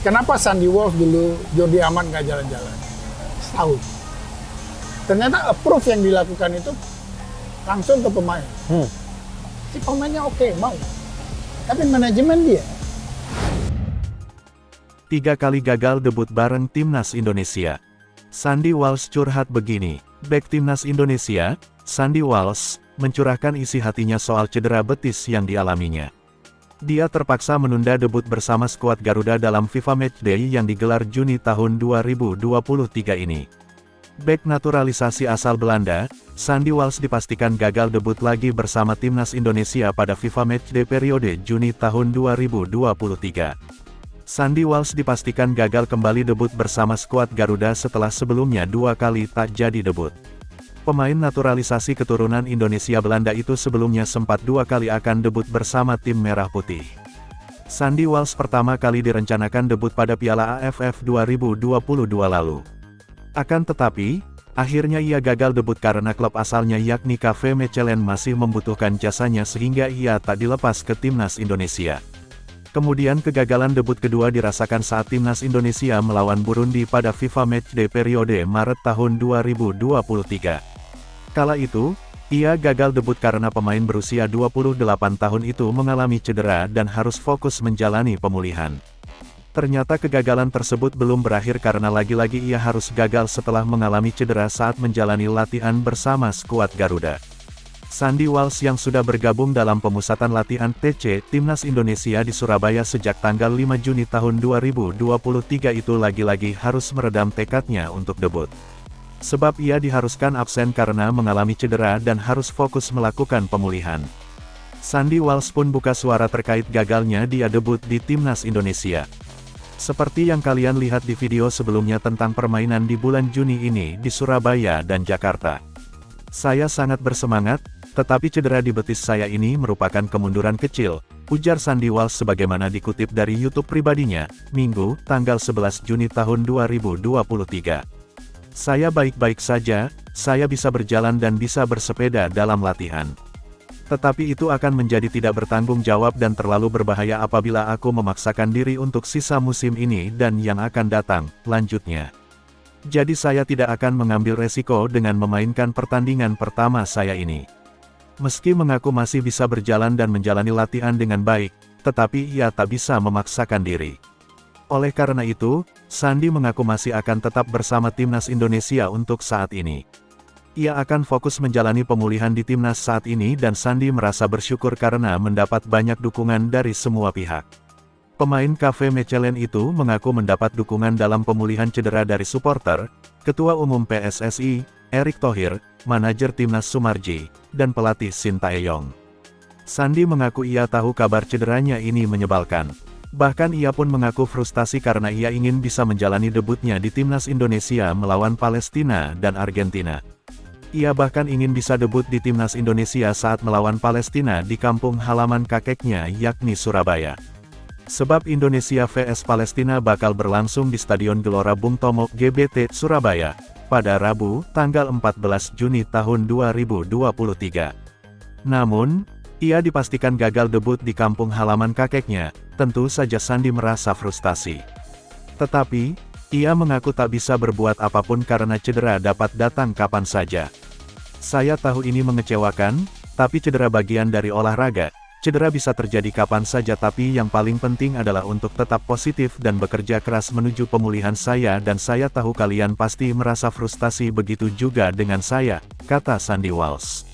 kenapa Sandy Walsh dulu Jordi Amat nggak jalan-jalan? Setahun. Ternyata approve yang dilakukan itu langsung ke pemain. Si pemainnya oke, mau. Tapi manajemen dia. 3 kali gagal debut bareng Timnas Indonesia. Sandy Walsh curhat begini, bek Timnas Indonesia, Sandy Walsh, mencurahkan isi hatinya soal cedera betis yang dialaminya. Dia terpaksa menunda debut bersama skuad Garuda dalam FIFA Matchday yang digelar Juni tahun 2023 ini. Bek naturalisasi asal Belanda, Sandy Walsh dipastikan gagal debut lagi bersama Timnas Indonesia pada FIFA Matchday periode Juni tahun 2023. Sandy Walsh dipastikan gagal kembali debut bersama skuad Garuda setelah sebelumnya 2 kali tak jadi debut. Pemain naturalisasi keturunan Indonesia Belanda itu sebelumnya sempat 2 kali akan debut bersama tim Merah Putih. Sandy Walsh pertama kali direncanakan debut pada Piala AFF 2022 lalu. Akan tetapi, akhirnya ia gagal debut karena klub asalnya yakni KV Mechelen masih membutuhkan jasanya sehingga ia tak dilepas ke Timnas Indonesia. Kemudian kegagalan debut kedua dirasakan saat Timnas Indonesia melawan Burundi pada FIFA Matchday periode Maret tahun 2023. Kala itu, ia gagal debut karena pemain berusia 28 tahun itu mengalami cedera dan harus fokus menjalani pemulihan. Ternyata kegagalan tersebut belum berakhir karena lagi-lagi ia harus gagal setelah mengalami cedera saat menjalani latihan bersama skuad Garuda. Sandy Walsh yang sudah bergabung dalam pemusatan latihan TC Timnas Indonesia di Surabaya sejak tanggal 5 Juni tahun 2023 itu lagi-lagi harus meredam tekadnya untuk debut. Sebab ia diharuskan absen karena mengalami cedera dan harus fokus melakukan pemulihan. Sandy Walsh pun buka suara terkait gagalnya dia debut di Timnas Indonesia. Seperti yang kalian lihat di video sebelumnya tentang permainan di bulan Juni ini di Surabaya dan Jakarta. Saya sangat bersemangat, tetapi cedera di betis saya ini merupakan kemunduran kecil, ujar Sandy Walsh sebagaimana dikutip dari YouTube pribadinya, Minggu, tanggal 11 Juni tahun 2023. Saya baik-baik saja, saya bisa berjalan dan bisa bersepeda dalam latihan. Tetapi itu akan menjadi tidak bertanggung jawab dan terlalu berbahaya apabila aku memaksakan diri untuk sisa musim ini dan yang akan datang, lanjutnya. Jadi saya tidak akan mengambil resiko dengan memainkan pertandingan pertama saya ini. Meski mengaku masih bisa berjalan dan menjalani latihan dengan baik, tetapi ia tak bisa memaksakan diri. Oleh karena itu, Sandy mengaku masih akan tetap bersama Timnas Indonesia untuk saat ini. Ia akan fokus menjalani pemulihan di Timnas saat ini dan Sandy merasa bersyukur karena mendapat banyak dukungan dari semua pihak. Pemain KV Mechelen itu mengaku mendapat dukungan dalam pemulihan cedera dari supporter, Ketua Umum PSSI, Erick Thohir, manajer Timnas Sumarji, dan pelatih Sintayong. Sandy mengaku ia tahu kabar cederanya ini menyebalkan. Bahkan ia pun mengaku frustasi karena ia ingin bisa menjalani debutnya di Timnas Indonesia melawan Palestina dan Argentina. Ia bahkan ingin bisa debut di Timnas Indonesia saat melawan Palestina di kampung halaman kakeknya yakni Surabaya. Sebab Indonesia vs Palestina bakal berlangsung di Stadion Gelora Bung Tomo GBT Surabaya, pada Rabu, tanggal 14 Juni tahun 2023. Namun, ia dipastikan gagal debut di kampung halaman kakeknya. Tentu saja Sandy merasa frustasi. Tetapi, ia mengaku tak bisa berbuat apapun karena cedera dapat datang kapan saja. Saya tahu ini mengecewakan, tapi cedera bagian dari olahraga. Cedera bisa terjadi kapan saja tapi yang paling penting adalah untuk tetap positif dan bekerja keras menuju pemulihan saya dan saya tahu kalian pasti merasa frustasi begitu juga dengan saya, kata Sandy Walsh.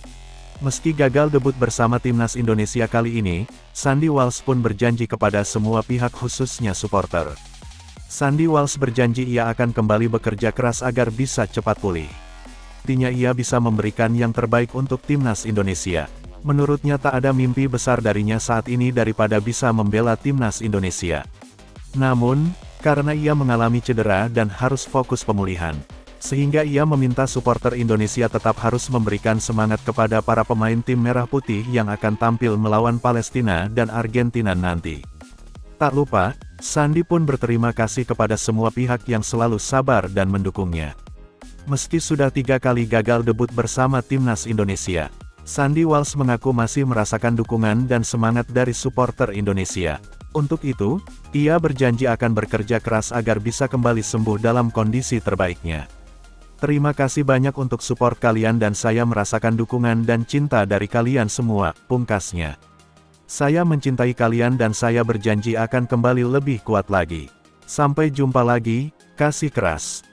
Meski gagal debut bersama Timnas Indonesia kali ini, Sandy Walsh pun berjanji kepada semua pihak khususnya supporter. Sandy Walsh berjanji ia akan kembali bekerja keras agar bisa cepat pulih. Artinya ia bisa memberikan yang terbaik untuk Timnas Indonesia. Menurutnya tak ada mimpi besar darinya saat ini daripada bisa membela Timnas Indonesia. Namun, karena ia mengalami cedera dan harus fokus pemulihan, sehingga ia meminta supporter Indonesia tetap harus memberikan semangat kepada para pemain tim Merah Putih yang akan tampil melawan Palestina dan Argentina nanti. Tak lupa, Sandy pun berterima kasih kepada semua pihak yang selalu sabar dan mendukungnya. Meski sudah 3 kali gagal debut bersama Timnas Indonesia, Sandy Walsh mengaku masih merasakan dukungan dan semangat dari supporter Indonesia. Untuk itu, ia berjanji akan bekerja keras agar bisa kembali sembuh dalam kondisi terbaiknya. Terima kasih banyak untuk support kalian dan saya merasakan dukungan dan cinta dari kalian semua, pungkasnya. Saya mencintai kalian dan saya berjanji akan kembali lebih kuat lagi. Sampai jumpa lagi, kasih keras.